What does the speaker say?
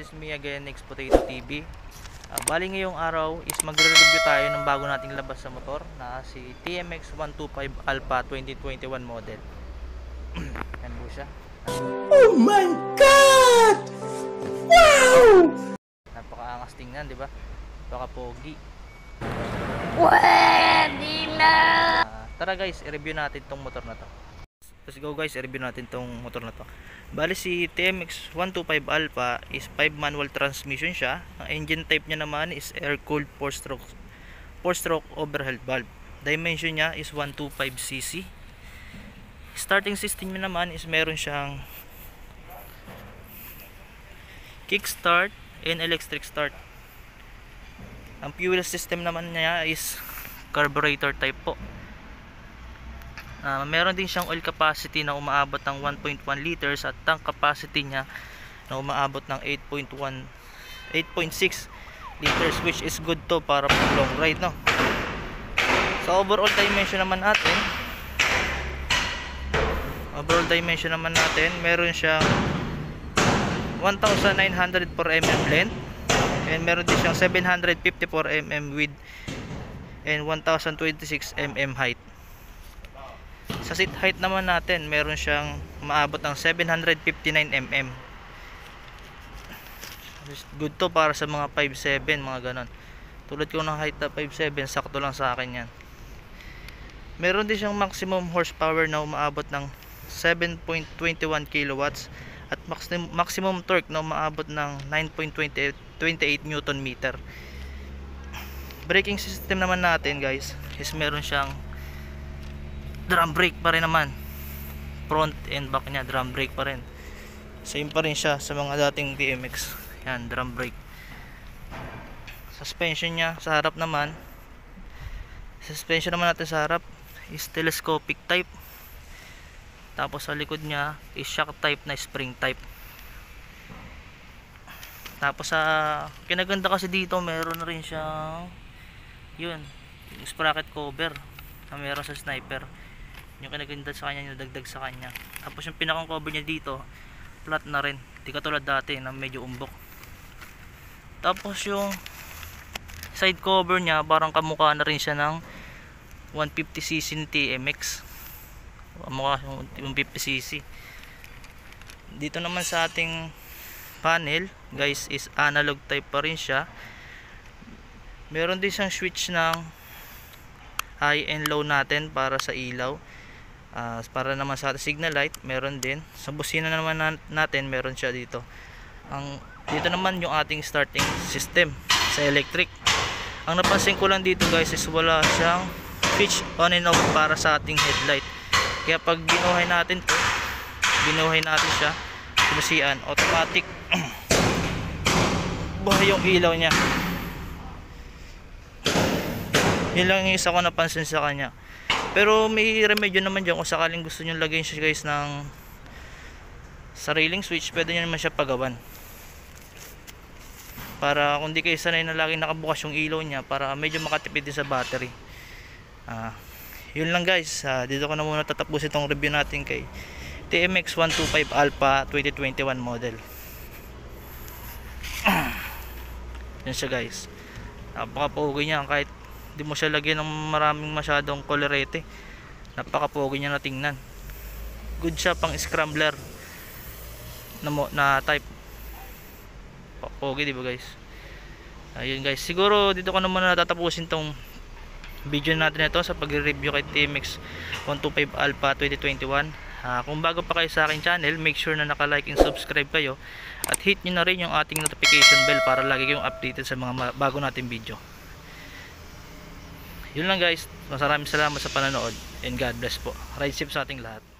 is me again, Next Potato TV. Bali ngayong araw is magre-review tayo ng bago nating labas sa motor na si TMX 125 Alpha 2021 model. Yan po siya. Oh my God! Wow! Napakaangas tingnan, di ba? Napaka-pogi. Pwede na! Tara guys, i-review natin tong motor na to. Let's go guys, i-review natin tong motor na to. Bali si TMX 125 Alpha is 5 manual transmission siya. Ang engine type niya naman is air-cooled 4-stroke overhauled valve. Dimension niya is 125cc. Starting system niya naman is meron siyang kickstart and electric start. Ang fuel system naman niya is carburetor type po. Meron din siyang oil capacity na umaabot ng 1.1 liters at tank capacity niya na umaabot ng 8.6 liters, which is good to para pang long ride, no? Sa overall dimension naman natin, meron siyang 1,904 mm length and meron din siyang 754 mm width and 1,026 mm height. Sa seat height naman natin, meron siyang maabot ng 759 mm. Good to para sa mga 5'7", mga ganon. Tulad ko ng height na 5'7", sakto lang sa akin yan. Meron din siyang maximum horsepower na umaabot ng 7.21 kilowatts at maximum torque na umaabot ng 9.28 Newton meter. Braking system naman natin guys is meron siyang drum brake pa rin naman. Front and back niya drum brake pa rin. Same pa rin siya sa mga dating TMX. Yan, drum brake. Suspension niya sa harap naman. Suspension naman natin sa harap is telescopic type. Tapos sa likod niya is shock type na spring type. Tapos sa kinaganda kasi dito, meron na rin siyang yun, yung sprocket cover na meron sa sniper. Yung kinaganda sa kanya, yung dagdag sa kanya. Tapos yung pinakang cover niya dito, flat na rin, di katulad dati na medyo umbok. Tapos yung side cover niya, parang kamukha na rin siya ng 150cc TMX. Mukha yung 50cc. Dito naman sa ating panel guys is analog type pa rin siya. Meron din siyang switch ng high and low natin para sa ilaw. Para naman sa signal light, meron din. Sa busina naman natin, meron siya dito. Dito naman yung ating starting system sa electric. Ang napansin ko lang dito guys is wala siyang switch on and off para sa ating headlight. Kaya pag binuhay natin siya, sinusian, automatic buhay yung ilaw niya. Yun lang yung isa ko napansin sa kanya. Pero may remedyo naman dyan kung sakaling gusto nyo lagyan siya guys ng sariling switch, pwede nyo naman siya pagawan. Para kung di kayo sanay na laging nakabukas yung ilaw niya, para medyo makatipid din sa battery. Yun lang guys, dito ko na muna tatapos itong review natin kay TMX 125 Alpha 2021 model. Yan siya guys. Napaka-pogi niya kahit di mo siya lagyan ng maraming masyadong colorete. Napaka-pogi niya na tingnan. Good siya pang scrambler na type. Pogi, di ba guys? Ayun guys, siguro dito ko na muna tatapusin tong video natin ito sa pag-review kay TMX 125 Alpha 2021. Kung bago pa kayo sa aking channel, make sure na naka-like and subscribe kayo at hit nyo na rin yung ating notification bell para lagi kayong updated sa mga bago nating video. Yun lang guys, maraming salamat sa panonood and God bless po. Ride safe sa ating lahat.